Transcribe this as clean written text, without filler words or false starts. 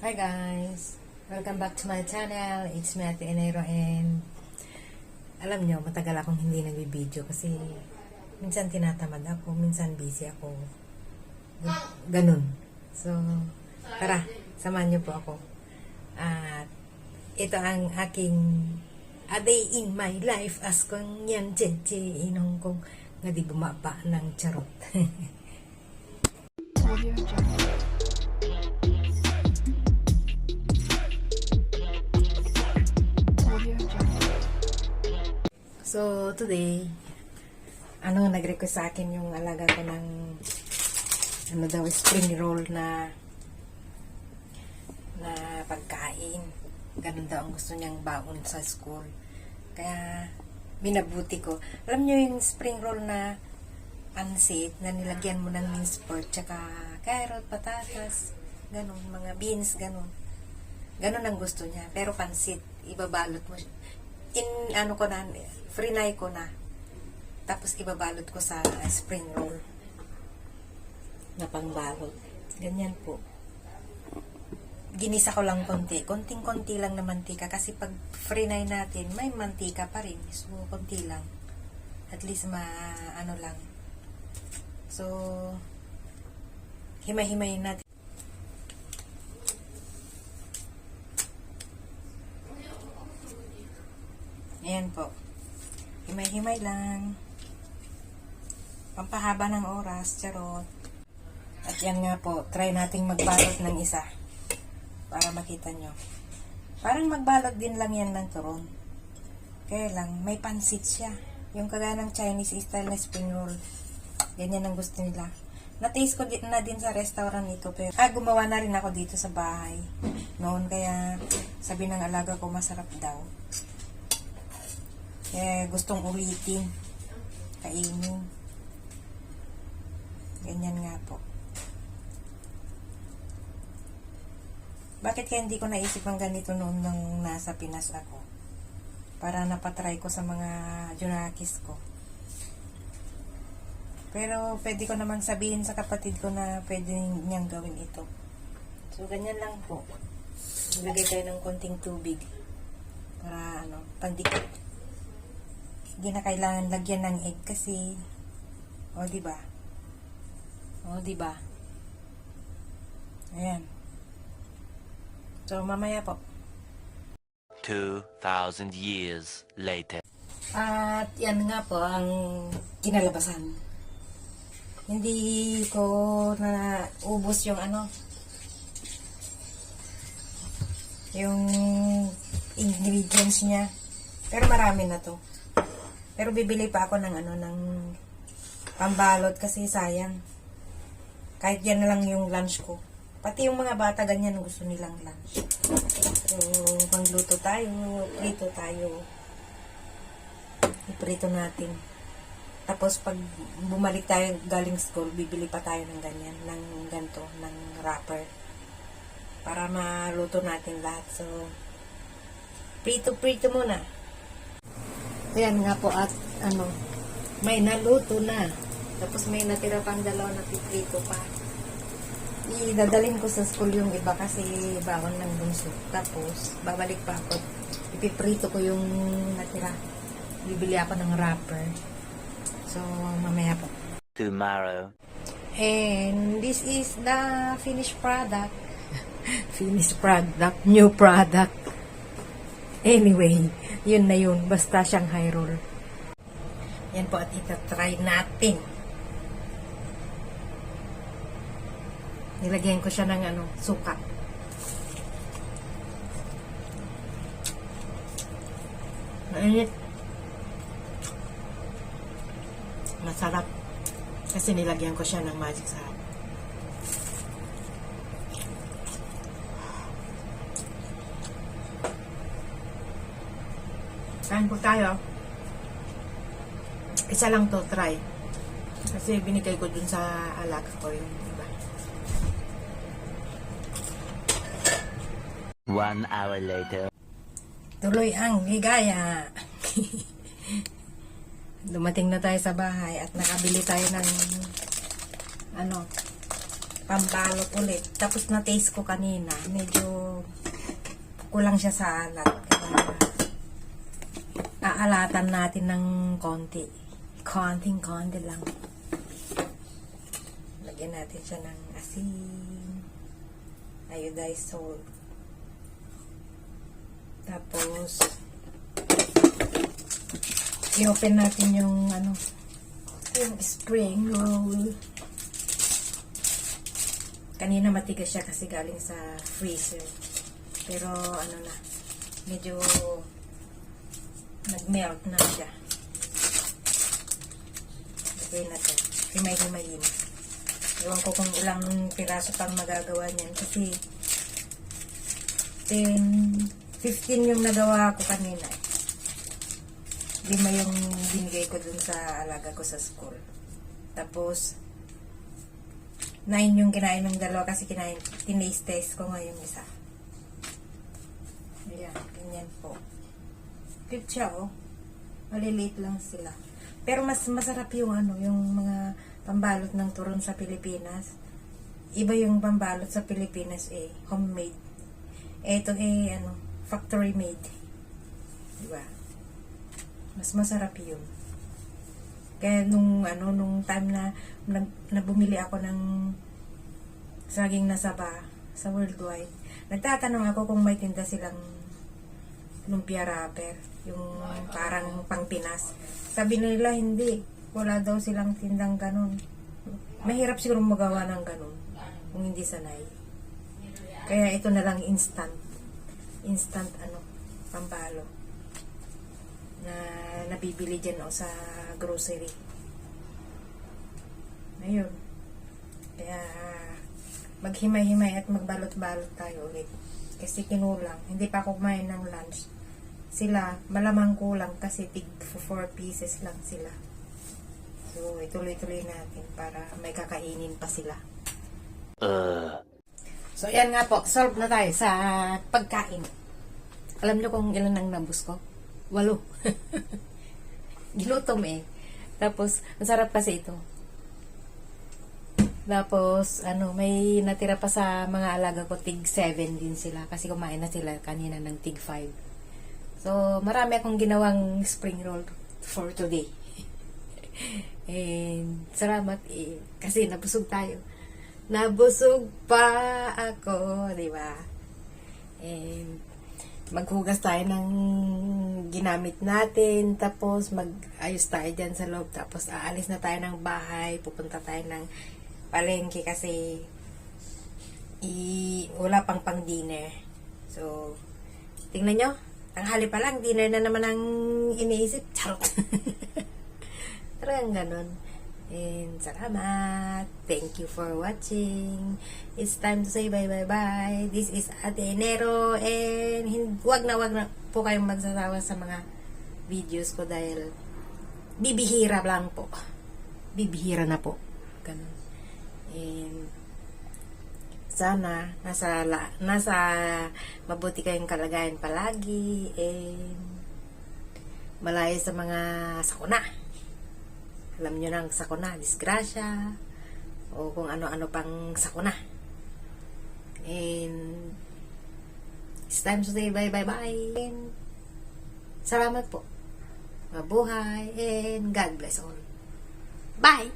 Hi guys! Welcome back to my channel. It's me, Ate Enero, and alam nyo, matagal akong hindi nagbibideo kasi minsan tinatamad ako, minsan busy ako. Ganun. So, tara, samahan nyo po ako. At ito ang aking a day in my life as kong yan cheche inong kong nga di bumaba ng charot. So, today, nag-request sa akin yung alaga ko ng, spring roll na pagkain. Ganun daw ang gusto niyang baon sa school. Kaya, minabuti ko. Alam niyo yung spring roll na pansit, na nilagyan mo ng minced pork, tsaka carrot, patatas, ganun, mga beans, ganun. Ganun ang gusto niya. Pero pansit, ibabalot mo freenay ko na. Tapos ibabalot ko sa spring roll na pangbalot. Ganyan po. Ginisa ko lang konti. Konting-konti lang na mantika. Kasi pag freenay natin, may mantika pa rin. So, konti lang. At least lang. So, himay-himayin natin. Ayan po. Himay-himay lang. Pampahaba ng oras, charot. At yan nga po, try nating magbalot ng isa. Para makita nyo. Parang magbalot din lang yan ng turon. Kaya lang, may pansit siya. Yung kagaya ng Chinese style na spring roll. Ganyan ang gusto nila. Na-taste ko na din sa restaurant ito. Pero, gumawa na rin ako dito sa bahay. Noon, kaya sabi ng alaga ko, masarap daw. Gustong ulitin. Kainin. Ganyan nga po. Bakit kaya hindi ko naisip ang ganito noon nung nasa Pinas ako? Para napatry ko sa mga junakis ko. Pero pwede ko namang sabihin sa kapatid ko na pwede niyang gawin ito. So, ganyan lang po. Ilagay tayo ng konting tubig. Para pandikit. Hindi na kailangan lagyan ng egg kasi diba? Diba? Ayan. So, mamaya po. 2,000 years later. At yan nga po ang kinalabasan. Hindi ko na ubos yung yung ingredients niya. Pero marami na to. Pero bibili pa ako ng ng pambalot kasi sayang. Kahit yan na lang yung lunch ko. Pati yung mga bata ganyan gusto nilang lunch. So, magluto tayo, prito tayo. Iprito natin. Tapos pag bumalik tayo galing school, bibili pa tayo ng ganyan, ng ganito, ng wrapper. Para maluto natin lahat. So, prito muna. Ayan nga po at may naluto na. Tapos may natira pang dalawa na piprito pa. Idadalhin ko sa school yung iba kasi baon ng bunso. Tapos babalik pa ako. Ipiprito ko yung natira. Bibili ako ng wrapper. So mamaya po. Tomorrow. And this is the finished product. Finished product. New product. Anyway, yun na yun. Basta Shanghai roll. Yan po at itatry natin. Nilagyan ko siya ng suka. Mainit. Masarap. Kasi nilagyan ko siya ng magic sarap. Kain po tayo. Isa lang to try. Kasi binigay ko dun sa alaga ko yung iba. 1 hour later. Tuloy ang ligaya. Dumating na tayo sa bahay at nakabili tayo ng pambalot ulit. Tapos na-taste ko kanina, medyo kulang siya sa alat. Kaya aalatan natin ng konti. Konting-konti lang. Lagyan natin siya ng asin. Iodized salt. Tapos, i-open natin yung yung spring roll. Kanina matigas siya kasi galing sa freezer. Pero medyo nag-melt na siya. Lagay na to. Himay-himayin. Ewan ko kung ilang piraso pang magagawa niyan kasi 15 yung nagawa ko kanina. 5 yung binigay ko dun sa alaga ko sa school. Tapos 9 yung kinain ng dalawa kasi tinaste ko nga yung isa. Ayan, ganyan po. Cute siya, oh. Maliliit lang sila. Pero mas masarap yung yung mga pambalot ng turon sa Pilipinas. Iba yung pambalot sa Pilipinas homemade. Ito factory made. Diba? Mas masarap yun. Kaya nung time na bumili ako ng saging na saba sa Worldwide, nagtatanong ako kung may tinda silang lumpia wrapper, yung parang pang Pinas. Sabi nila hindi, wala daw silang tindang ganun. Mahirap siguro magawa ng ganun kung hindi sanay. Kaya ito na lang instant pambalo na nabibili dyan sa grocery. Ayun. Kaya maghimay-himay at magbalot-balot tayo ulit. Kasi kinulang. Hindi pa ako kumain ng lunch. Sila, malamang kulang kasi tig 4 pieces lang sila. So, ituloy-tuloy natin para may kakainin pa sila. So, yan nga po. Solve na tayo sa pagkain. Alam nyo kung ilan ang nabus ko? 8. Gilutom Tapos, ang sarap kasi ito. Tapos, may natira pa sa mga alaga ko, tig 7 din sila. Kasi kumain na sila kanina ng tig 5. So, marami akong ginawang spring roll for today. And, salamat kasi nabusog tayo. Nabusog pa ako, di ba? And, maghugas tayo ng ginamit natin, tapos mag-ayos tayo dyan sa loob, tapos aalis na tayo ng bahay, pupunta tayo ng palengke kasi wala pang dinner. So, tingnan nyo, tanghali pa lang, dinner na naman ang iniisip. Charot! Parang ganun. And salamat. Thank you for watching. It's time to say bye. This is Ate Enero. And wag na po kayong magsasawa sa mga videos ko dahil bibihira lang po. Bibihira na po. Ganun. And sana nasa mabuti kayong kalagayan palagi and malayo sa mga sakuna. Alam nyo nang sakuna, disgrasya, o kung ano-ano pang sakuna. And it's time to say bye. And salamat po. Mabuhay and God bless all. Bye!